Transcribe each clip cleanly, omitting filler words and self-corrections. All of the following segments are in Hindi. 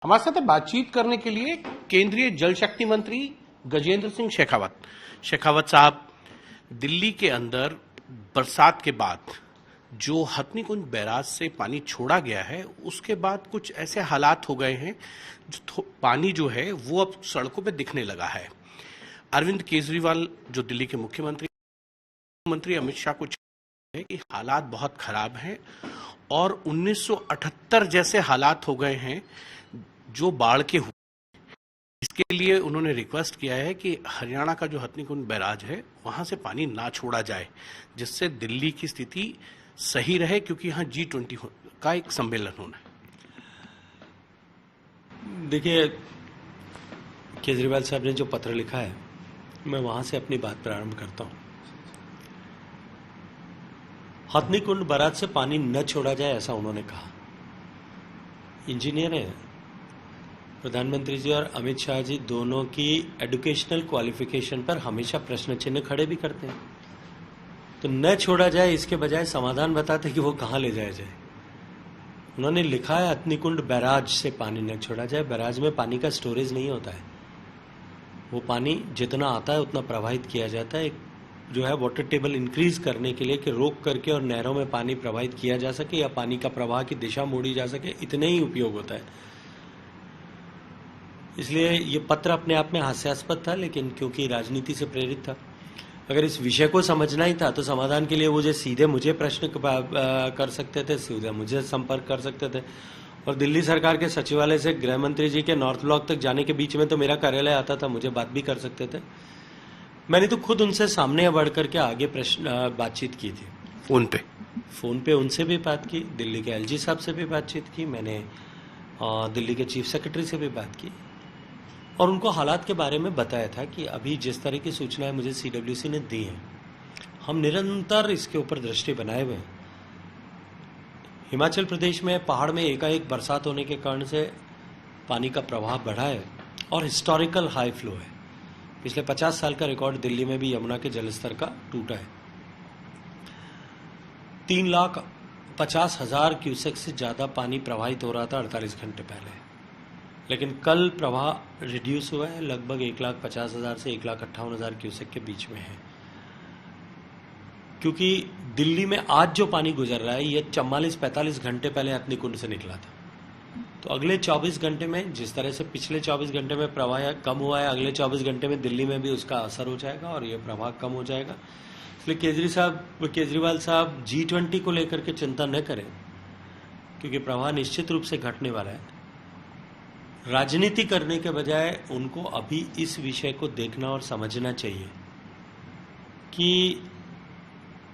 हमारे साथ बातचीत करने के लिए केंद्रीय जल शक्ति मंत्री गजेंद्र सिंह शेखावत साहब, दिल्ली के अंदर बरसात के बाद जो हथनीकुंड बैराज से पानी छोड़ा गया है, उसके बाद कुछ ऐसे हालात हो गए हैं जो पानी जो है वो अब सड़कों पे दिखने लगा है। अरविंद केजरीवाल जो दिल्ली के मुख्यमंत्री अमित शाह को है कि हालात बहुत खराब हैं और 1978 जैसे हालात हो गए हैं जो बाढ़ के हुए। इसके लिए उन्होंने रिक्वेस्ट किया है कि हरियाणा का जो हथनीकुंड बैराज है वहां से पानी ना छोड़ा जाए, जिससे दिल्ली की स्थिति सही रहे, क्योंकि यहाँ G20 का एक सम्मेलन होना है। देखिए, केजरीवाल साहब ने जो पत्र लिखा है, मैं वहां से अपनी बात प्रारंभ करता हूं। हथनीकुंड बैराज से पानी न छोड़ा जाए ऐसा उन्होंने कहा। इंजीनियर हैं प्रधानमंत्री जी और अमित शाह जी, दोनों की एजुकेशनल क्वालिफिकेशन पर हमेशा प्रश्न चिन्ह खड़े भी करते हैं। तो न छोड़ा जाए इसके बजाय समाधान बताते कि वो कहां ले जाया जाए। उन्होंने लिखा है हथनीकुंड बैराज से पानी न छोड़ा जाए। बैराज में पानी का स्टोरेज नहीं होता है, वो पानी जितना आता है उतना प्रवाहित किया जाता है। जो है वाटर टेबल इंक्रीज करने के लिए कि रोक करके और नहरों में पानी प्रवाहित किया जा सके या पानी का प्रवाह की दिशा मोड़ी जा सके, इतने ही उपयोग होता है। इसलिए ये पत्र अपने आप में हास्यास्पद था, लेकिन क्योंकि राजनीति से प्रेरित था, अगर इस विषय को समझना ही था तो समाधान के लिए वो जो सीधे मुझे प्रश्न कर सकते थे, सीधे मुझे संपर्क कर सकते थे। और दिल्ली सरकार के सचिवालय से गृह मंत्री जी के नॉर्थ ब्लॉक तक जाने के बीच में तो मेरा कार्यालय आता था, मुझे बात भी कर सकते थे। मैंने तो खुद उनसे सामने बढ़ करके आगे बातचीत की थी। फोन पे उनसे भी बात की, दिल्ली के LG साहब से भी बातचीत की, मैंने दिल्ली के चीफ सेक्रेटरी से भी बात की और उनको हालात के बारे में बताया था कि अभी जिस तरह की सूचनाएं मुझे CWC ने दी हैं, हम निरंतर इसके ऊपर दृष्टि बनाए हुए हैं। हिमाचल प्रदेश में पहाड़ में एकाएक बरसात होने के कारण से पानी का प्रवाह बढ़ा है और हिस्टोरिकल हाई फ्लो है। पिछले 50 साल का रिकॉर्ड दिल्ली में भी यमुना के जलस्तर का टूटा है। 3,50,000 क्यूसेक से ज्यादा पानी प्रवाहित हो रहा था 48 घंटे पहले, लेकिन कल प्रवाह रिड्यूस हुआ है, लगभग 1,50,000 से 1,58,000 क्यूसेक के बीच में है। क्योंकि दिल्ली में आज जो पानी गुजर रहा है ये 44-45 घंटे पहले हथनीकुंड से निकला था। तो अगले 24 घंटे में जिस तरह से पिछले 24 घंटे में प्रवाह कम हुआ है, अगले 24 घंटे में दिल्ली में भी उसका असर हो जाएगा और ये प्रवाह कम हो जाएगा। इसलिए केजरीवाल साहब G20 को लेकर के चिंता न करें, क्योंकि प्रवाह निश्चित रूप से घटने वाला है। राजनीति करने के बजाय उनको अभी इस विषय को देखना और समझना चाहिए कि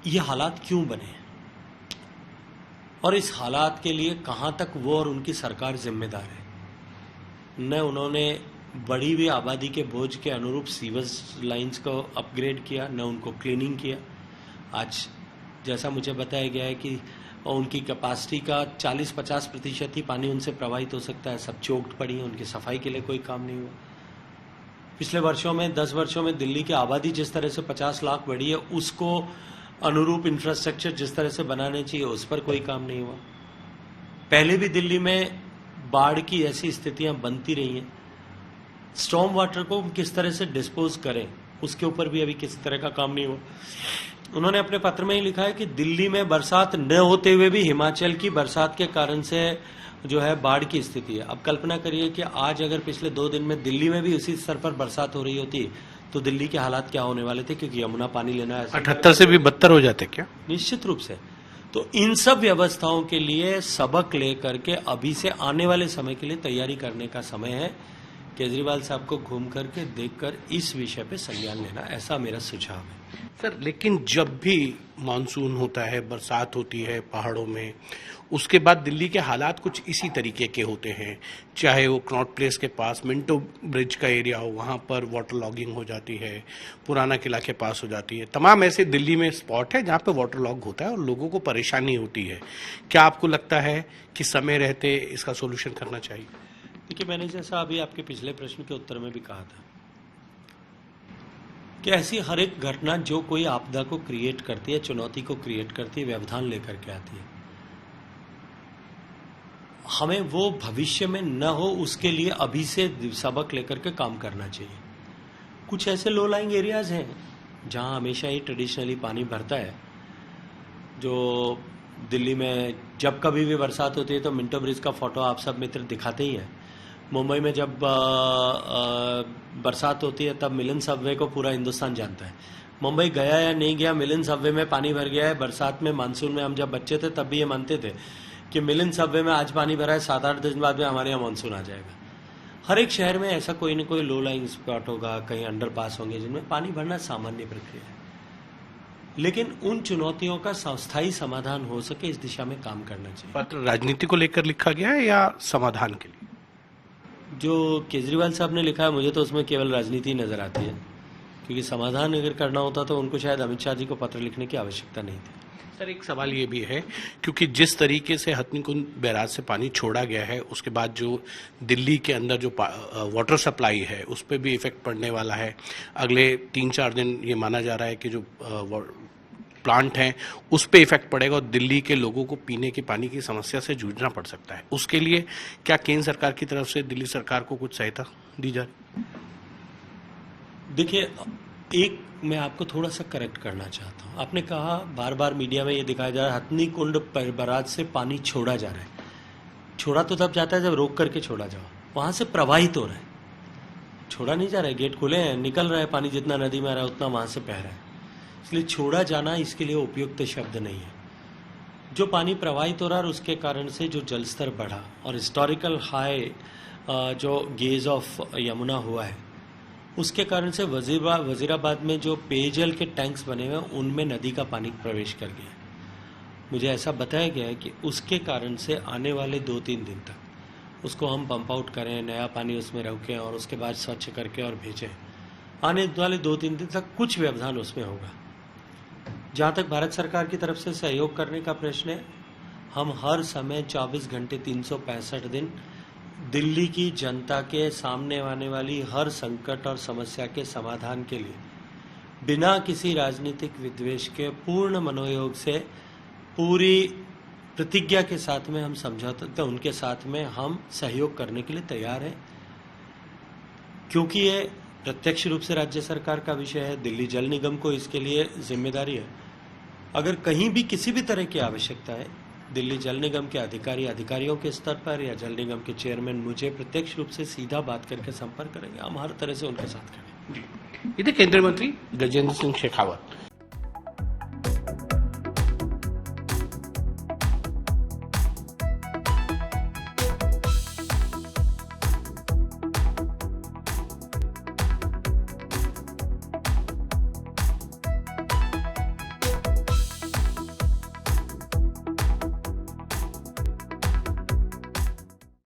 ये हालात क्यों बने और इस हालात के लिए कहां तक वो और उनकी सरकार जिम्मेदार है। न उन्होंने बढ़ी हुई आबादी के बोझ के अनुरूप सीवेज लाइंस को अपग्रेड किया, न उनको क्लीनिंग किया। आज जैसा मुझे बताया गया है कि उनकी कैपेसिटी का 40-50% ही पानी उनसे प्रवाहित हो सकता है, सब चोक्ड पड़ी है, उनकी सफाई के लिए कोई काम नहीं हुआ। पिछले वर्षों में 10 वर्षों में दिल्ली की आबादी जिस तरह से 50 लाख बढ़ी है, उसको अनुरूप इंफ्रास्ट्रक्चर जिस तरह से बनाने चाहिए उस पर कोई काम नहीं हुआ। पहले भी दिल्ली में बाढ़ की ऐसी स्थितियां बनती रही हैं। स्टॉर्म वाटर को किस तरह से डिस्पोज करें उसके ऊपर भी अभी किसी तरह का काम नहीं हुआ। उन्होंने अपने पत्र में ही लिखा है कि दिल्ली में बरसात न होते हुए भी हिमाचल की बरसात के कारण से जो है बाढ़ की स्थिति है। अब कल्पना करिए कि आज अगर पिछले 2 दिन में दिल्ली में भी उसी स्तर पर बरसात हो रही होती तो दिल्ली के हालात क्या होने वाले थे, क्योंकि यमुना पानी लेना है 78 से भी बदतर हो जाते क्या? निश्चित रूप से। तो इन सब व्यवस्थाओं के लिए सबक लेकर के अभी से आने वाले समय के लिए तैयारी करने का समय है। केजरीवाल साहब को घूम करके देखकर इस विषय पे संज्ञान लेना, ऐसा मेरा सुझाव है। सर, लेकिन जब भी मानसून होता है, बरसात होती है पहाड़ों में, उसके बाद दिल्ली के हालात कुछ इसी तरीके के होते हैं। चाहे वो कनॉट प्लेस के पास मिंटो ब्रिज का एरिया हो, वहाँ पर वाटर लॉगिंग हो जाती है, पुराना किला के पास हो जाती है। तमाम ऐसे दिल्ली में स्पॉट है जहाँ पे वाटर लॉग होता है और लोगों को परेशानी होती है। क्या आपको लगता है कि समय रहते इसका सोल्यूशन करना चाहिए? देखिए, मैंने जैसा अभी आपके पिछले प्रश्न के उत्तर में भी कहा था कि ऐसी हर एक घटना जो कोई आपदा को क्रिएट करती है, चुनौती को क्रिएट करती है, व्यवधान लेकर के आती है। हमें वो भविष्य में न हो उसके लिए अभी से सबक लेकर के काम करना चाहिए। कुछ ऐसे लो लाइंग एरियाज हैं जहां हमेशा ही ट्रेडिशनली पानी भरता है, जो दिल्ली में जब कभी भी बरसात होती है तो मिंटो ब्रिज का फोटो आप सब मित्र दिखाते ही हैं। मुंबई में जब बरसात होती है तब मिलन सबवे को पूरा हिंदुस्तान जानता है। मुंबई गया या नहीं गया, मिलन सबवे में पानी भर गया है। बरसात में मानसून में हम जब बच्चे थे तब भी ये मानते थे कि मिलन सबवे में आज पानी भरा है, 7-8 दिन बाद में हमारे यहाँ मानसून आ जाएगा। हर एक शहर में ऐसा कोई न कोई लो लाइंग स्पॉट होगा, कहीं अंडरपास होंगे जिनमें पानी भरना सामान्य प्रक्रिया है, लेकिन उन चुनौतियों का स्थायी समाधान हो सके इस दिशा में काम करना चाहिए। पत्र राजनीति को लेकर लिखा गया है या समाधान के लिए? जो केजरीवाल साहब ने लिखा है मुझे तो उसमें केवल राजनीति नजर आती है, क्योंकि समाधान अगर करना होता तो उनको शायद अमित शाह जी को पत्र लिखने की आवश्यकता नहीं थी। सर, एक सवाल ये भी है, क्योंकि जिस तरीके से हथनीकुंड बैराज से पानी छोड़ा गया है उसके बाद जो दिल्ली के अंदर जो वाटर सप्लाई है उस पर भी इफेक्ट पड़ने वाला है। अगले 3-4 दिन ये माना जा रहा है कि जो प्लांट हैं उस पर इफेक्ट पड़ेगा और दिल्ली के लोगों को पीने के पानी की समस्या से जूझना पड़ सकता है। उसके लिए क्या केंद्र सरकार की तरफ से दिल्ली सरकार को कुछ सहायता दी जा रही? देखिए, एक मैं आपको थोड़ा सा करेक्ट करना चाहता हूं। आपने कहा बार बार मीडिया में ये दिखाया जा रहा है हथनीकुंड बैराज से पानी छोड़ा जा रहा है। छोड़ा तो तब जाता है जब रोक करके छोड़ा जाओ, वहां से प्रवाहित हो रहा है, छोड़ा नहीं जा रहा है। गेट खुले हैं, निकल रहा है पानी, जितना नदी में आ रहा है उतना वहां से बह रहा है। इसलिए छोड़ा जाना इसके लिए उपयुक्त शब्द नहीं है। जो पानी प्रवाहित हो रहा है और उसके कारण से जो जल स्तर बढ़ा और हिस्टोरिकल हाई जो गेज ऑफ यमुना हुआ है उसके कारण से वजीराबाद में जो पेयजल के टैंक्स बने हुए हैं उनमें नदी का पानी प्रवेश कर गया। मुझे ऐसा बताया गया है कि उसके कारण से आने वाले 2-3 दिन तक उसको हम पंप आउट करें, नया पानी उसमें रोकें और उसके बाद स्वच्छ करके और भेजें। आने वाले 2-3 दिन तक कुछ व्यवधान उसमें होगा। जहाँ तक भारत सरकार की तरफ से सहयोग करने का प्रश्न है, हम हर समय 24 घंटे 365 दिन दिल्ली की जनता के सामने आने वाली हर संकट और समस्या के समाधान के लिए बिना किसी राजनीतिक विद्वेष के पूर्ण मनोयोग से पूरी प्रतिज्ञा के साथ में हम समझौते तो उनके साथ में हम सहयोग करने के लिए तैयार हैं, क्योंकि ये प्रत्यक्ष रूप से राज्य सरकार का विषय है। दिल्ली जल निगम को इसके लिए जिम्मेदारी है। अगर कहीं भी किसी भी तरह की आवश्यकता है, दिल्ली जल निगम के अधिकारियों के स्तर पर या जल निगम के चेयरमैन मुझे प्रत्यक्ष रूप से सीधा बात करके संपर्क करेंगे। हम हर तरह से उनके साथ खड़े हैं। ये थे केंद्रीय मंत्री गजेंद्र सिंह शेखावत।